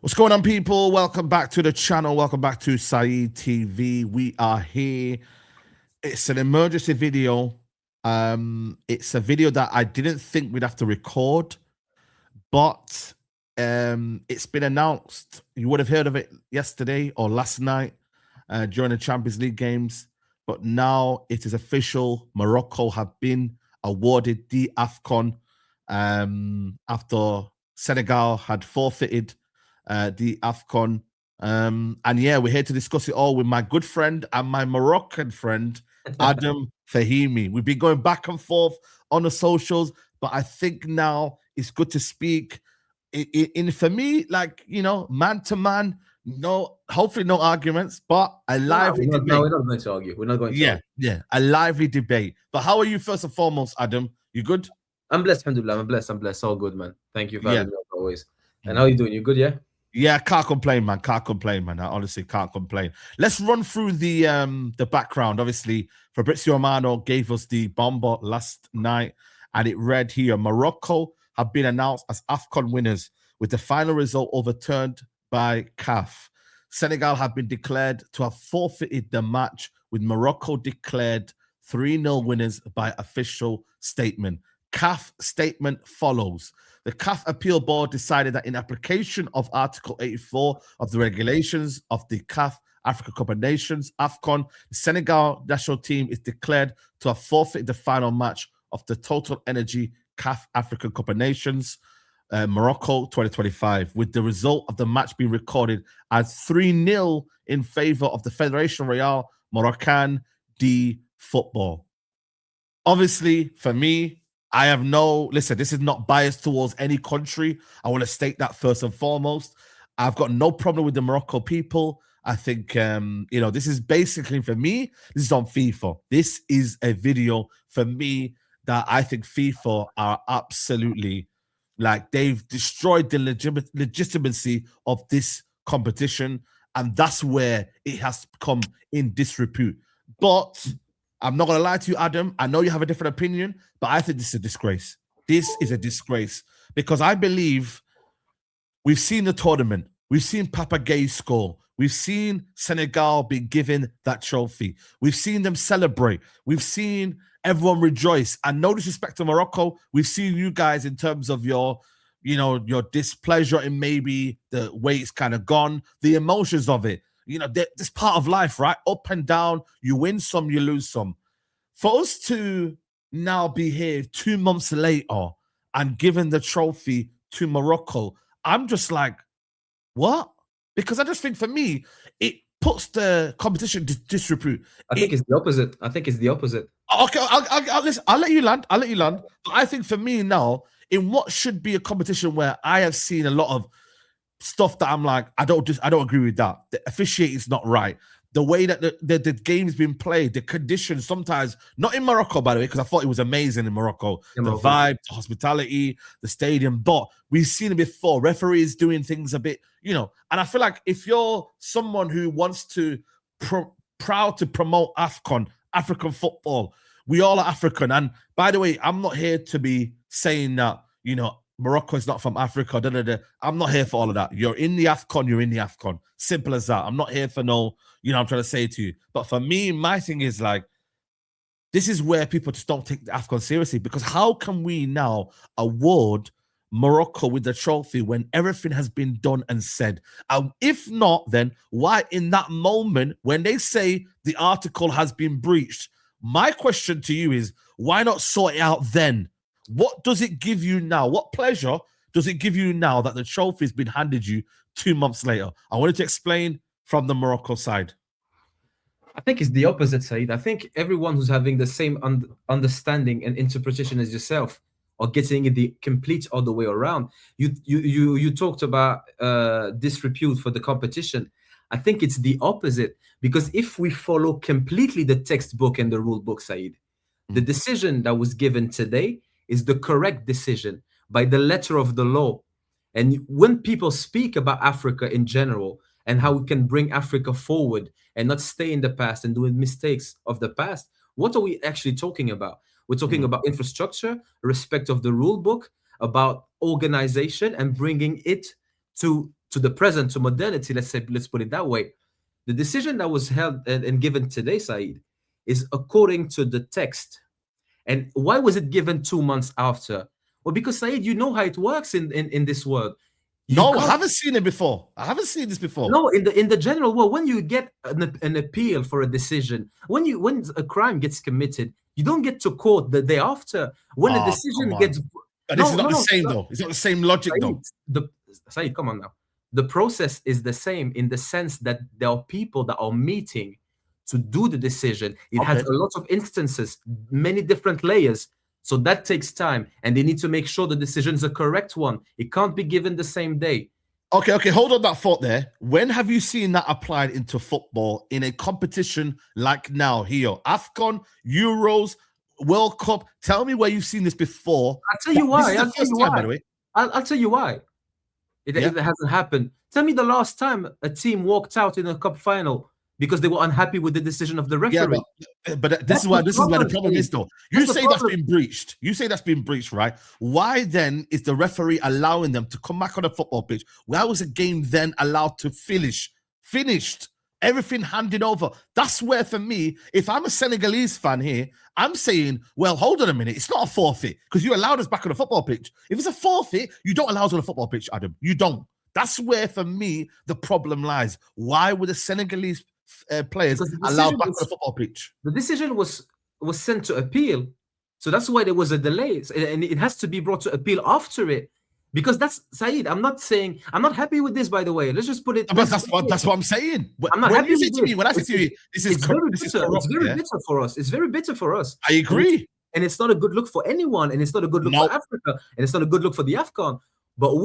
What's going on, people? Welcome back to the channel. Welcome back to Saeed TV. We are here. It's an emergency video. It's a video that I didn't think we'd have to record, but it's been announced. You would have heard of it yesterday or last night during the Champions League games, but now it is official. Morocco have been awarded the AFCON after Senegal had forfeited the AFCON. And yeah, we're here to discuss it all with my good friend and my Moroccan friend, Adam Fahimi. We've been going back and forth on the socials, but I think now it's good to speak in for me, like, you know, man to man. No, hopefully no arguments, but a lively debate. No, we're not going to argue. We're not going to argue. A lively debate. But how are you first and foremost, Adam? You good? I'm blessed, alhamdulillah. I'm blessed. All good, man. Thank you for having me as always. And how are you doing? You good, yeah? Yeah, can't complain, man. Can't complain, man. I honestly can't complain. Let's run through the background. Obviously, Fabrizio Romano gave us the bomber last night, and it read here: Morocco have been announced as AFCON winners, with the final result overturned by CAF. Senegal have been declared to have forfeited the match, with Morocco declared 3-0 winners by official statement. CAF statement follows. The CAF Appeal Board decided that in application of Article 84 of the regulations of the CAF Africa Cup of Nations, AFCON, the Senegal national team is declared to have forfeited the final match of the Total Energy CAF Africa Cup of Nations, Morocco 2025, with the result of the match being recorded as 3-0 in favor of the Fédération Royale Marocaine de Football. Obviously, for me, I have listen, this is not biased towards any country. I want to state that first and foremost. I've got no problem with the Morocco people. I think, this is basically, for me, this is on FIFA. This is a video for me that I think FIFA are absolutely, like, they've destroyed the legitimacy of this competition. And that's where it has come in disrepute. But I'm not going to lie to you, Adam. I know you have a different opinion, but I think this is a disgrace. This is a disgrace because I believe we've seen the tournament. We've seen Papa Gueye score. We've seen Senegal be given that trophy. We've seen them celebrate. We've seen everyone rejoice. And no disrespect to Morocco, we've seen you guys in terms of your displeasure in maybe the way it's kind of gone, the emotions of it. You know, this part of life, right? Up and down. You win some, you lose some. For us to now be here 2 months later and giving the trophy to Morocco, I'm just like, what? Because I just think, for me, it puts the competition to disrepute. I think it's the opposite. Okay, I'll let you land. But I think for me now, in what should be a competition where I have seen a lot of stuff that I'm like, I don't agree with that. The officiating is not right. The way that the game's been played, the conditions sometimes, not in Morocco, by the way, because I thought it was amazing in Morocco. The vibe, the hospitality, the stadium. But we've seen it before. Referees doing things a bit, and I feel like if you're someone who wants to proud to promote AFCON, African football, we all are African. And by the way, I'm not here to be saying that, Morocco is not from Africa. I'm not here for all of that. You're in the AFCON, you're in the AFCON. Simple as that. I'm not here for no, I'm trying to say to you. But for me, my thing is like, this is where people just don't take the AFCON seriously, because how can we now award Morocco with the trophy when everything has been done and said? If not, then why in that moment when they say the article has been breached, my question to you is, why not sort it out then? What does it give you now? What pleasure does it give you now that the trophy has been handed you 2 months later? I wanted to explain from the Morocco side. I think it's the opposite, Saeed. I think everyone who's having the same understanding and interpretation as yourself are getting it the complete other way around. You talked about disrepute for the competition. I think it's the opposite, because if we follow completely the textbook and the rule book, Saeed, the decision that was given today is the correct decision by the letter of the law. And when people speak about Africa in general and how we can bring Africa forward and not stay in the past and doing mistakes of the past, what are we actually talking about? We're talking about infrastructure, respect of the rule book, about organization, and bringing it to to the present, to modernity, let's put it that way. The decision that was held and given today, Saeed, is according to the text. And why was it given 2 months after? Well, because Saeed, you know how it works in this world. No, I haven't seen it before. I haven't seen this before. No, in the general world, when you get an appeal for a decision, when a crime gets committed, you don't get to court the day after. When a decision gets, but this is not the same though. It's not the same logic though. Saeed, come on now. The process is the same in the sense that there are people that are meeting to do the decision. It has a lot of instances, many different layers. So that takes time, and they need to make sure the decision is a correct one. It can't be given the same day. Okay, hold on that thought there. When have you seen that applied into football in a competition like now here? AFCON, Euros, World Cup. Tell me where you've seen this before. I'll tell you why. I'll tell you why. It hasn't happened. Tell me the last time a team walked out in a cup final because they were unhappy with the decision of the referee. Yeah, but this is where the problem is, though. You say that's been breached. You say that's been breached, right? Why then is the referee allowing them to come back on the football pitch? Why was the game then allowed to finished? Everything handed over. That's where, for me, if I'm a Senegalese fan here, I'm saying, well, hold on a minute. It's not a forfeit because you allowed us back on the football pitch. If it's a forfeit, you don't allow us on the football pitch, Adam. You don't. That's where, for me, the problem lies. Why were the Senegalese players allowed back on the football pitch? The decision was sent to appeal, so that's why there was a delay, and it has to be brought to appeal after it. Because that's Saeed. I'm not happy with this, by the way. Let's just put it. But that's what I'm saying. I'm not happy with it. When I say to you, this is corrupt. It's very bitter for us. It's very bitter for us. I agree. And it's not a good look for anyone, and it's not a good look for Africa, and it's not a good look for the AFCON. But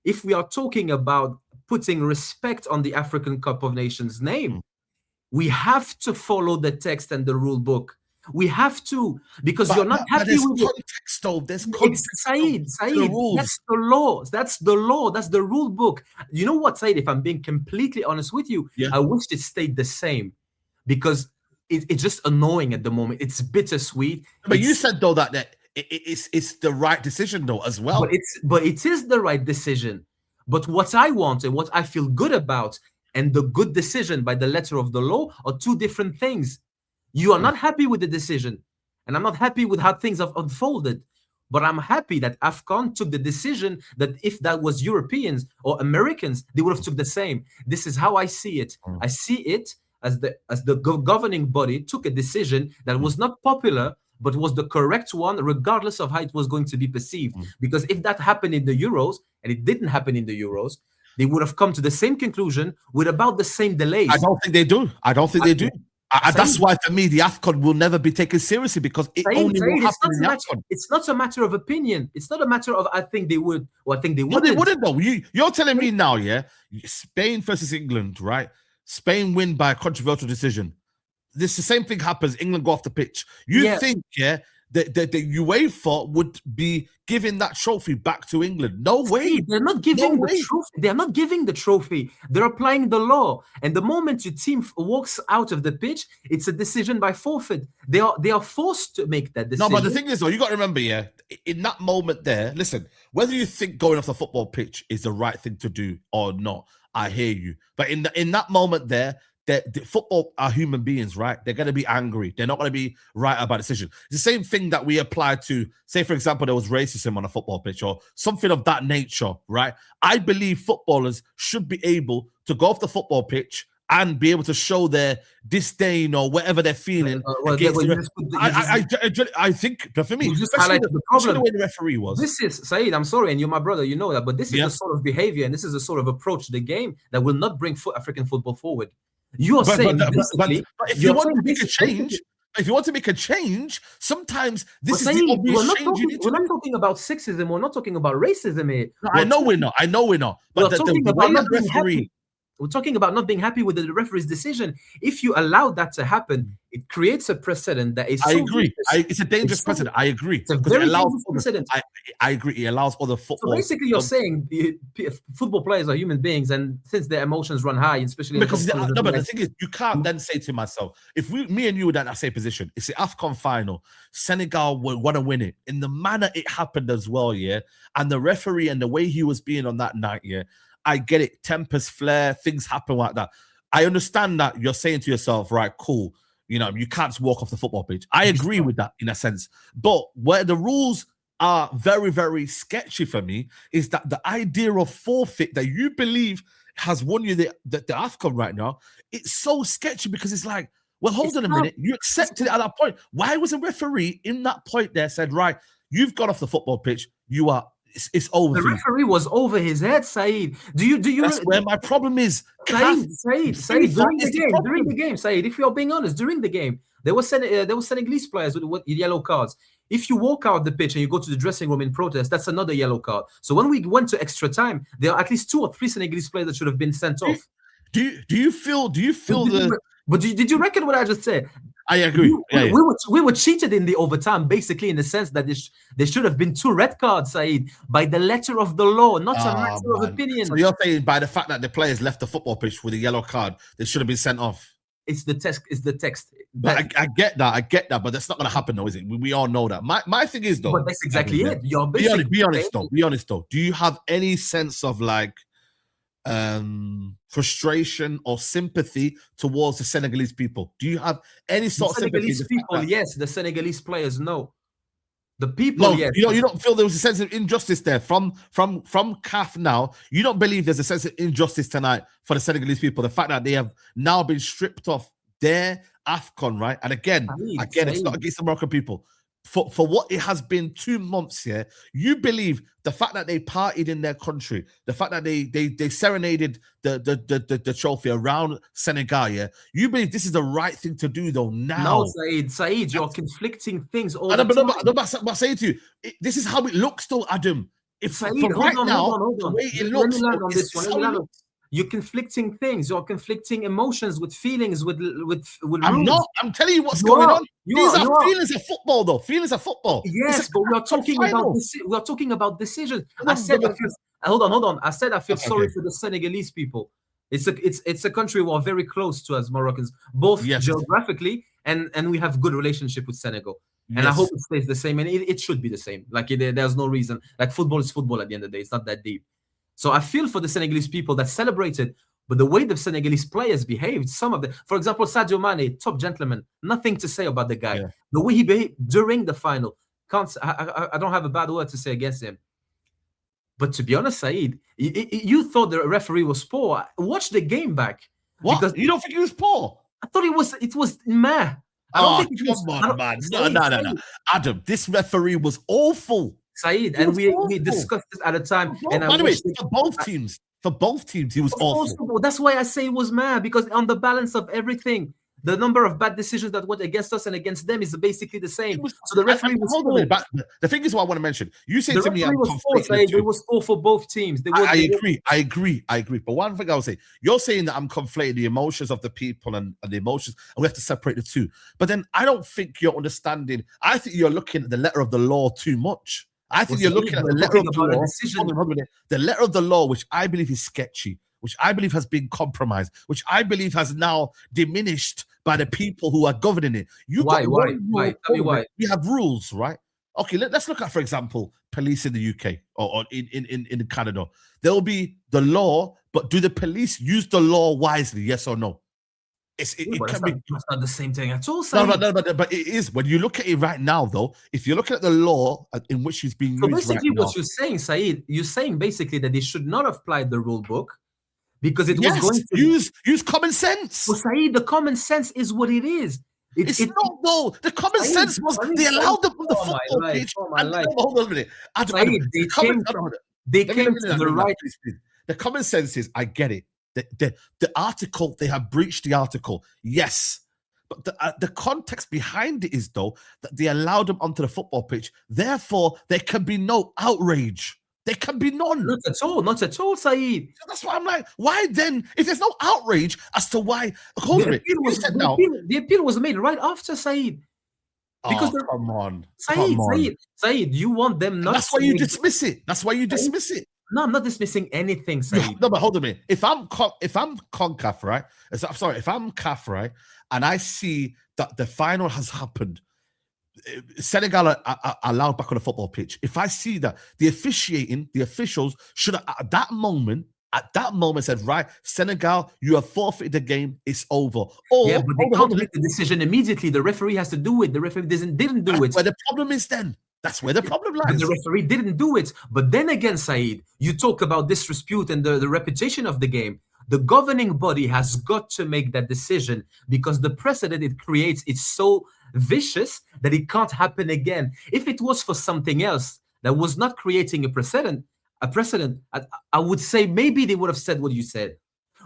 if we are talking about putting respect on the African Cup of Nations name, we have to follow the text and the rule book. We have to, because you're not happy with context, though. There's context. Saeed, that's the law. That's the law. That's the rule book. You know what, Saeed? If I'm being completely honest with you, I wish it stayed the same, because it's just annoying at the moment. It's bittersweet. But you said though that it's the right decision though as well. But it is the right decision. But what I want and what I feel good about and the good decision by the letter of the law are two different things. You are not happy with the decision, and I'm not happy with how things have unfolded. But I'm happy that AFCON took the decision that if that was Europeans or Americans, they would have took the same. This is how I see it. I see it as the governing body took a decision that was not popular, but was the correct one, regardless of how it was going to be perceived. Because if that happened in the Euros, and it didn't happen in the Euros, they would have come to the same conclusion with about the same delays. I don't think they do. They do. That's why, for me, the AFCON will never be taken seriously, because it only will happen in the AFCON. It's not a matter of opinion. It's not a matter of I think they would or I think they wouldn't. No, they wouldn't, though. You're telling me now, Spain versus England, right? Spain win by a controversial decision. The same thing happens. England go off the pitch. You think, the UEFA would be giving that trophy back to England? No way. They're not giving the trophy. They're not giving the trophy. They're applying the law. And the moment your team walks out of the pitch, it's a decision by forfeit. They are forced to make that decision. No, but the thing is, though, you got to remember, in that moment there, listen, whether you think going off the football pitch is the right thing to do or not, I hear you. But in that moment there, the football are human beings, right? They're going to be angry. They're not going to be right about decision. It's the same thing that we apply to, say, for example, there was racism on a football pitch or something of that nature, right? I believe footballers should be able to go off the football pitch and be able to show their disdain or whatever they're feeling. I think, but for me, you just highlighted the problem. The way the referee was. This is, Saeed, I'm sorry, and you're my brother, you know that, but this is the sort of behavior and this is the sort of approach to the game that will not bring African football forward. You are saying, but if you want to make a change, sometimes this is the obvious change. We're not talking about sexism. We're not talking about racism here. No, I know we're not. But the way the referee. We're talking about not being happy with the referee's decision. If you allow that to happen, it creates a precedent that is. I agree. It's a dangerous precedent. I agree. It's a very dangerous precedent. I agree. It allows other football. So basically, you're saying football players are human beings, and since their emotions run high, especially but the thing is, you can't then say to myself, if me and you were in that same position, it's the AFCON final, Senegal will want to win it in the manner it happened as well, and the referee and the way he was being on that night, I get it. Tempers flare, things happen like that. I understand that you're saying to yourself, right, cool, you know, you can't just walk off the football pitch. I agree with that in a sense. But where the rules are very, very sketchy for me is that the idea of forfeit that you believe has won you the AFCON right now, it's so sketchy because it's like, well, hold on a minute. You accepted it at that point. Why was a referee in that point there said, right, you've got off the football pitch. You are, it's over. The referee was over his head, Saeed. Do you? That's where my problem is. Saeed, during the game, Saeed, if you're being honest, during the game, there were Senegalese players with yellow cards. If you walk out the pitch and you go to the dressing room in protest, that's another yellow card. So when we went to extra time, there are at least 2 or 3 Senegalese players that should have been sent off. Do you feel But did you reckon what I just said? I agree. We were cheated in the overtime, basically, in the sense that there should have been 2 red cards, Saeed, by the letter of the law, not a matter of opinion. So you're saying by the fact that the players left the football pitch with a yellow card, they should have been sent off. It's the text. It's the text. But I get that, but that's not going to happen, though, is it? We all know that. My thing is, though. But that's exactly it. You're be honest, though. Do you have any sense of like frustration or sympathy towards the Senegalese people? Do you have any sort of sympathy? Senegalese people, yes. The Senegalese players, no. The people, no, yes. You don't feel there was a sense of injustice there from CAF now. You don't believe there's a sense of injustice tonight for the Senegalese people. The fact that they have now been stripped off their AFCON, right? And again, it's not against the Moroccan people. For what it has been 2 months here, you believe the fact that they partied in their country, the fact that they serenaded the trophy around Senegal, yeah, you believe this is the right thing to do, though. Now, no, Saeed, you're conflicting things all the time. But I'm saying to you, this is how it looks, though, Adam. If Saeed, hold on. The way it looks, you're conflicting things. You're conflicting emotions with feelings, with I'm not. I'm telling you what's going on. These are feelings of football, though. Feelings of football. Yes, but we are talking about decisions. I said, hold on. I said I feel sorry for the Senegalese people. It's a country we are very close to as Moroccans, both geographically and we have good relationship with Senegal. And I hope it stays the same. And it should be the same. Like there's no reason. Like football is football at the end of the day. It's not that deep. So I feel for the Senegalese people that celebrated, but the way the Senegalese players behaved, some of them, for example, Sadio Mane, top gentleman, nothing to say about the guy. Yeah. The way he behaved during the final, I don't have a bad word to say against him. But to be honest, Saeed, you thought the referee was poor. Watch the game back. What? Because you don't think he was poor? I thought it was meh. I don't think it was. Come on, man. No. Adam, this referee was awful. Saeed, and we discussed this at a time. And by the way, for both teams, he was awful. That's why I say it was mad, because on the balance of everything, the number of bad decisions that went against us and against them is basically the same. So the referee was full. The thing is what I want to mention. You said to me, it was full for both teams. I agree. But one thing I would say, you're saying that I'm conflating the emotions of the people and the emotions, and we have to separate the two. But then I don't think you're understanding. I think you're looking at the letter of the law too much. I think you're looking at the letter of the law. The letter of the law, which I believe is sketchy, which I believe has been compromised, which I believe has now diminished by the people who are governing it. Why? Tell me why. We have rules, right? Okay, let's look at, for example, police in the UK or in Canada. There will be the law, but do the police use the law wisely? Yes or no? That's not the same thing at all. No, but it is. When you look at it right now, though, if you're looking at the law in which it's being used basically right what now, you're saying, Saeed, you're saying basically that they should not have applied the rule book because it was going to use common sense. Well, Saeed, the common sense is what it is. It's not, though. The common sense was they allowed them on the football pitch. Hold on a minute. They came to the right. The common sense is, I get it. The article, they have breached the article, yes, but the context behind it is, though, that they allowed them onto the football pitch. Therefore, there can be no outrage. There can be none. Not at all, Saeed. So that's why I'm like, why then? If there's no outrage as to why, the appeal was made right after, Saeed. Because come on, Saeed, you want them not. That's why you dismiss it. That's why you dismiss it. No, I'm not dismissing anything, Saeed. No, but hold on a minute. If I'm CONCAF, right? If I'm CAF, right, and I see that the final has happened, Senegal are allowed back on the football pitch. If I see that the officials should have, at that moment, at that moment said, right, Senegal, you have forfeited the game, it's over. Or Yeah, but they hold can't on, make the decision immediately. The referee has to do it. The referee didn't do that's it. where the problem is then. That's where the problem But lies. the referee didn't do it. But then again, Saeed, you talk about disrepute and the reputation of the game. The governing body has got to make that decision because the precedent it creates is so vicious that it can't happen again. If it was for something else that was not creating a precedent, I would say maybe they would have said what you said.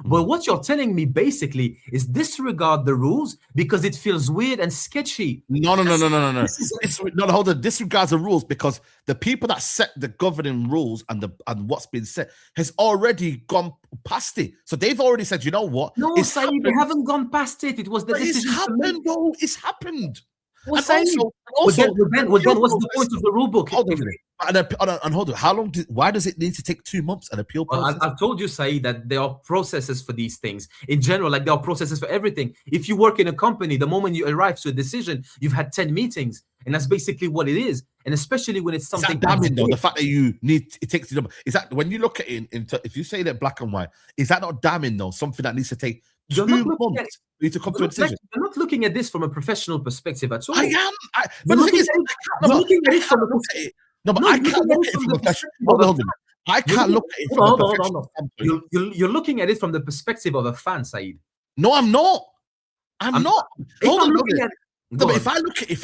But what you're telling me basically is disregard the rules because it feels weird and sketchy. No. This is Hold on. Disregards the rules because the people that set the governing rules and what's been set has already gone past it. So they've already said, you know what? no, It's Saeed, happened. they haven't gone past it. It was the But it's decision to make. happened, though. It's happened. Well, And Saeed, also, then what's the point of the rule book? Hold on a minute. And hold on. Why does it need to take 2 months an appeal Well, process? I've told you, Saeed, that there are processes for these things. In general, like there are processes for everything. If you work in a company, the moment you arrive to a decision, you've had 10 meetings. And that's basically what it is. And especially when it's Is something that damning though? The fact that it takes the is that when you look at it if you say that black and white, is that not damning though? Something that needs to take 2 months for you to come to a decision. You're not looking at this from a professional perspective at all. I am. You're But the thing is, looking at it from a no, but I can't look at it from a professional. Hold on. I can't look at it from a professional standpoint. You're looking at it from the perspective of a fan, Saeed. No, I'm not. I'm not. Hold on. No, but Go on. if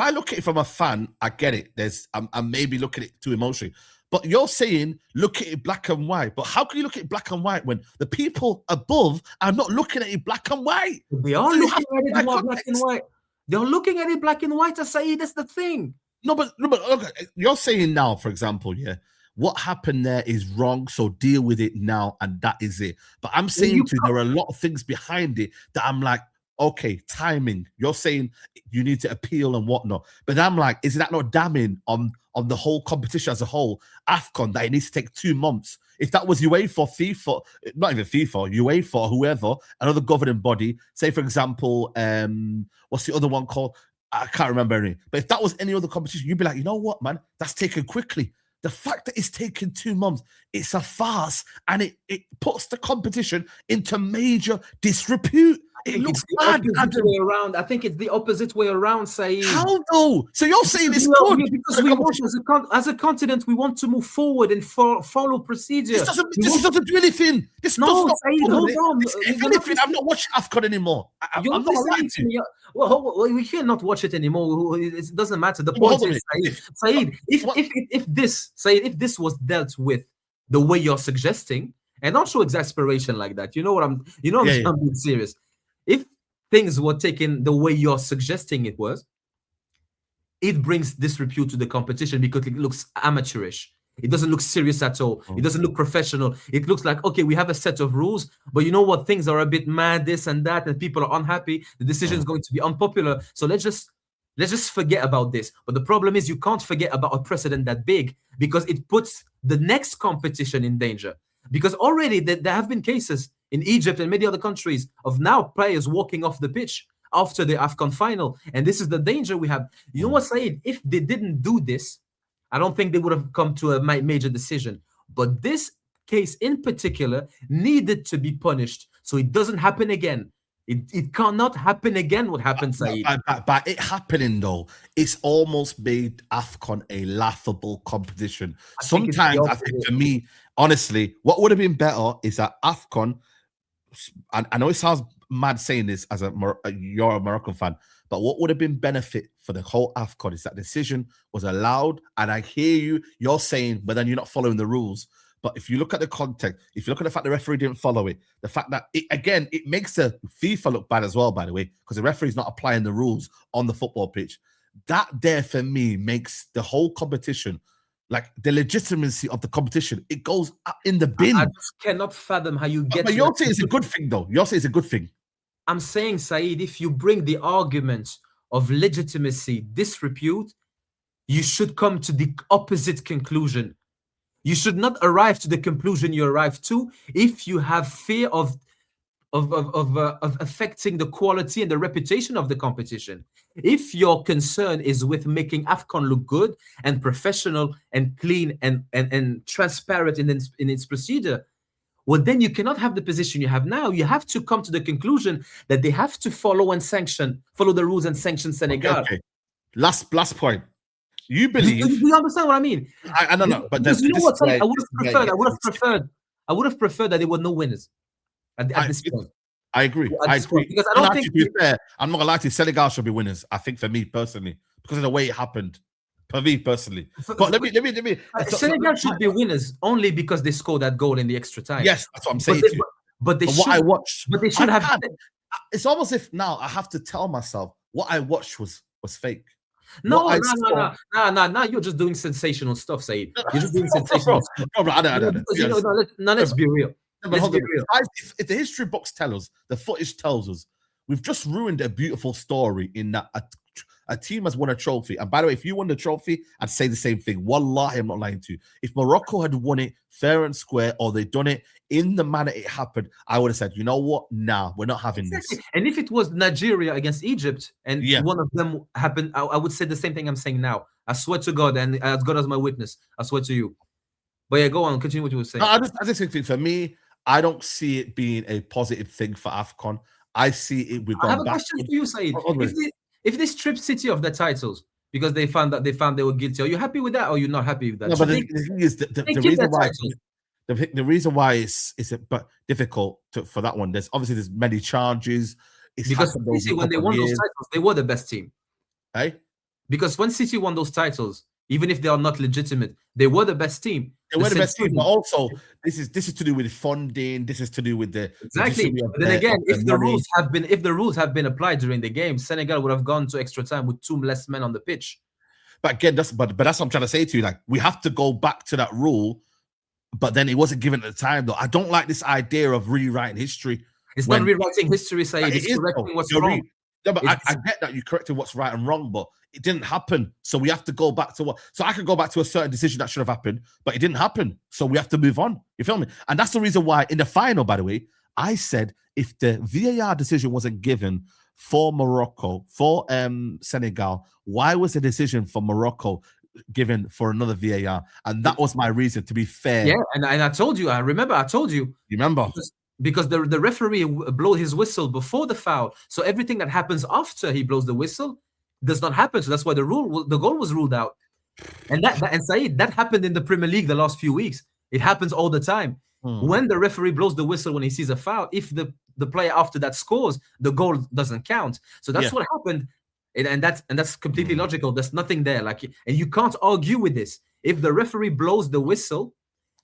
I look at it from a fan, I get it. I'm maybe looking at it too emotionally. But you're saying look at it black and white. But how can you look at it black and white when the people above are not looking at it black and white? They are looking at it black and white. They're looking at it black and white, Saeed. That's the thing. No, but okay, you're saying now, for example, yeah, what happened there is wrong, so deal with it now, and that is it. But I'm saying there are a lot of things behind it that I'm like, okay, timing. You're saying you need to appeal and whatnot, but I'm like, is that not damning on the whole competition as a whole? AFCON, that it needs to take 2 months. If that was UEFA, FIFA, not even FIFA, UEFA, whoever, another governing body, say for example, what's the other one called? I can't remember any. But if that was any other competition, you'd be like, you know what, man, that's taken quickly. The fact that it's taken 2 months, it's a farce, and it puts the competition into major disrepute. It looks bad. I think it's the opposite way around, Saeed. How though? So you're saying it's good because we want, as a continent, we want to move forward and follow procedure. This doesn't do anything. This no, does Saeed, hold on. If anything, I'm not watching AFCON anymore. I'm not listening to me. Well, we cannot watch it anymore. It doesn't matter. The point is, Saeed, if this was dealt with the way you're suggesting, and don't show exasperation like that. You know what I'm being serious. If things were taken the way you're suggesting it was, it brings disrepute to the competition because it looks amateurish. It doesn't look serious at all. It doesn't look professional. It looks like, okay, we have a set of rules, but you know what? Things are a bit mad, this and that, and people are unhappy. The decision is going to be unpopular. So let's just forget about this. But the problem is you can't forget about a precedent that big because it puts the next competition in danger. Because already there have been cases in Egypt and many other countries of now players walking off the pitch after the AFCON final. And this is the danger we have. You know what, Saeed? If they didn't do this, I don't think they would have come to a major decision. But this case in particular needed to be punished so it doesn't happen again. It cannot happen again what happened, Saeed. By it happening, though, it's almost made AFCON a laughable competition. Sometimes, I think, for me, honestly, what would have been better is that AFCON, and I know it sounds mad saying this as you're a Moroccan fan, but what would have been benefit for the whole AFCON is that decision was allowed. And I hear you're saying, but then you're not following the rules. But if you look at the context, if you look at the fact the referee didn't follow it, the fact that, it makes the FIFA look bad as well, by the way, because the referee's not applying the rules on the football pitch. That there, for me, makes the whole competition, like the legitimacy of the competition, it goes in the bin. I just cannot fathom how you get. But you're saying it's a good thing, though. You're saying it's a good thing. I'm saying, Saeed, if you bring the argument of legitimacy, disrepute, you should come to the opposite conclusion. You should not arrive to the conclusion you arrive to if you have fear of affecting the quality and the reputation of the competition. If your concern is with making AFCON look good and professional and clean and transparent in its procedure, well, then you cannot have the position you have now. You have to come to the conclusion that they have to follow the rules and sanction Senegal. Okay. Last point. You Do believe? you understand what I mean? I don't know, but because you know what? I would have preferred that there were no winners at this point. I agree. Because I don't think. To be fair, I'm not gonna lie to you. Senegal should be winners. I think for me personally, because of the way it happened. For me personally, but let me. Senegal should be winners only because they scored that goal in the extra time. Yes, that's what I'm saying to you. But they should. What I watched, but they should have. It's almost if now I have to tell myself what I watched was fake. No, you're just doing sensational stuff, Saeed. You're just doing sensational stuff. No, I don't. Let's be real. Let's be real. If the history books tell us, the footage tells us, we've just ruined a beautiful story in that a team has won a trophy. And by the way, if you won the trophy, I'd say the same thing. Wallahi, I'm not lying to you. If Morocco had won it fair and square, or they'd done it in the manner it happened, I would have said, you know what? Nah, we're not having this. And if it was Nigeria against Egypt and one of them happened, I would say the same thing I'm saying now. I swear to God, and as God as my witness, I swear to you. But yeah, go on, continue what you were saying. No, I just think for me, I don't see it being a positive thing for AFCON. I see it. I have a question for you, Saeed. If they stripped City of their titles because they found they were guilty, are you happy with that, or are you not happy with that? No, but the thing is, the reason why it's difficult for that one. There's many charges. Because City, when they won those titles, they were the best team. Hey, because when City won those titles, even if they are not legitimate, they were the best team. They were the best team, but also this is to do with funding. This is to do with the exactly. But then again, if the rules have been applied during the game, Senegal would have gone to extra time with 2 less men on the pitch. But again, that's what I'm trying to say to you. Like, we have to go back to that rule, but then it wasn't given at the time. Though I don't like this idea of rewriting history. It's not rewriting history, Saeed. It's correcting what's wrong. Yeah, but I get that you corrected what's right and wrong, but it didn't happen. So we have to go back to so I can go back to a certain decision that should have happened, but it didn't happen. So we have to move on. You feel me? And that's the reason why in the final, by the way, I said if the VAR decision wasn't given for Morocco, for Senegal, why was the decision for Morocco given for another VAR? And that was my reason, to be fair. Yeah, and I told you, I told you. You remember? Because the referee blows his whistle before the foul. So everything that happens after he blows the whistle does not happen. So that's why the goal was ruled out. And Saeed, that happened in the Premier League the last few weeks. It happens all the time. When the referee blows the whistle when he sees a foul, if the player after that scores, the goal doesn't count. So that's what happened. And that's completely logical. There's nothing there. And you can't argue with this. If the referee blows the whistle,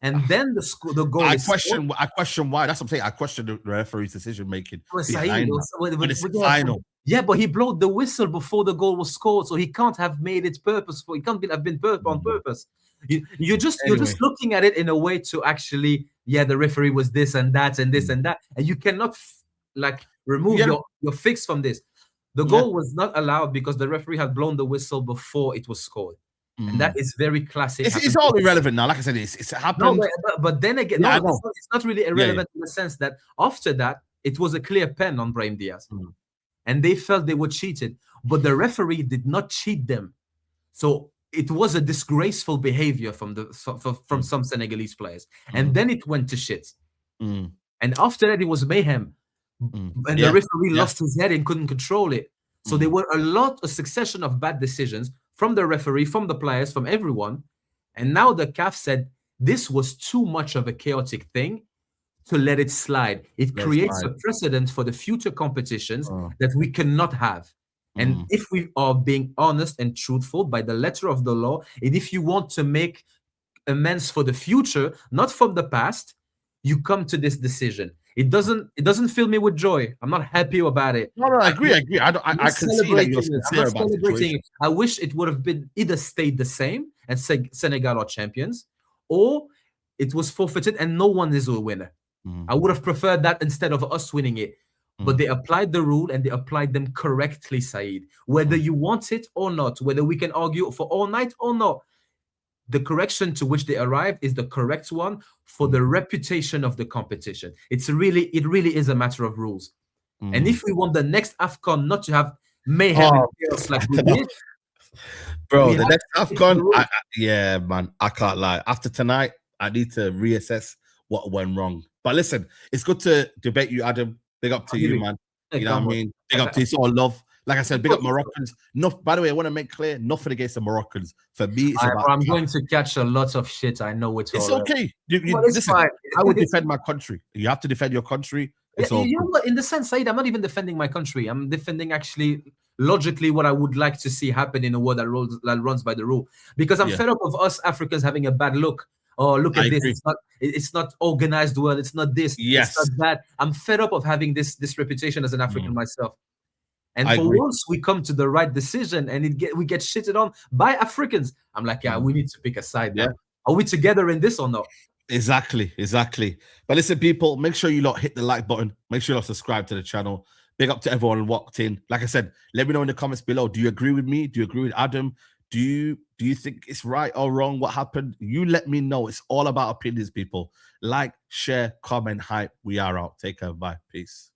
and then the goal. I question why. That's what I'm saying. I question the referee's decision making. Final. Yeah, but he blew the whistle before the goal was scored, so he can't have made it purposeful. It can't have been on purpose. You're just looking at it in a way to actually, the referee was this and that and this and that, and you cannot remove your fix from this. The goal was not allowed because the referee had blown the whistle before it was scored. And that is very classic. It's all irrelevant now. Like I said, it's happened. No, but then again, it's not really irrelevant in the sense that after that, it was a clear pen on Brahim Diaz. And they felt they were cheated. But the referee did not cheat them. So it was a disgraceful behavior from some Senegalese players. And then it went to shit. And after that, it was mayhem. And the referee lost his head and couldn't control it. So there were a succession of bad decisions from the referee, from the players, from everyone. And now the CAF said this was too much of a chaotic thing to let it slide. It creates a precedent for the future competitions that we cannot have. And if we are being honest and truthful by the letter of the law, and if you want to make amends for the future, not from the past, you come to this decision. It doesn't fill me with joy. I'm not happy about it. No, I agree. I can see that you're sincere about it. I wish it would have been either stayed the same and Senegal are champions, or it was forfeited and no one is a winner. I would have preferred that instead of us winning it. But they applied the rule and they applied them correctly, Saeed. Whether you want it or not, whether we can argue for all night or not, the correction to which they arrived is the correct one for the reputation of the competition. It really is a matter of rules. And if we want the next AFCON not to have mayhem and chaos like we did, bro, the next AFCON, man, I can't lie. After tonight, I need to reassess what went wrong. But listen, it's good to debate you, Adam. Big up to you, man. You know what I mean? Big up to you. It's all love. Like I said, big up Moroccans. No, by the way, I want to make clear, nothing against the Moroccans. For me, it's about. I'm going to catch a lot of shit. I know it's okay. It's fine. I would defend my country. You have to defend your country. It's all you know what? In the sense, Saeed, I'm not even defending my country. I'm defending actually logically what I would like to see happen in a world that runs by the rule. Because I'm fed up of us Africans having a bad look. Oh, look at this. It's not organized well. It's not this. Yes. It's not that. I'm fed up of having this reputation as an African myself. And for once we come to the right decision and we get shitted on by Africans. I'm like, yeah, we need to pick a side now. Are we together in this or not? Exactly. But listen, people, make sure you hit the like button. Make sure you subscribe to the channel. Big up to everyone who walked in. Like I said, let me know in the comments below. Do you agree with me? Do you agree with Adam? Do you think it's right or wrong what happened? You let me know. It's all about opinions, people. Like, share, comment, hype. We are out. Take care. Bye. Peace.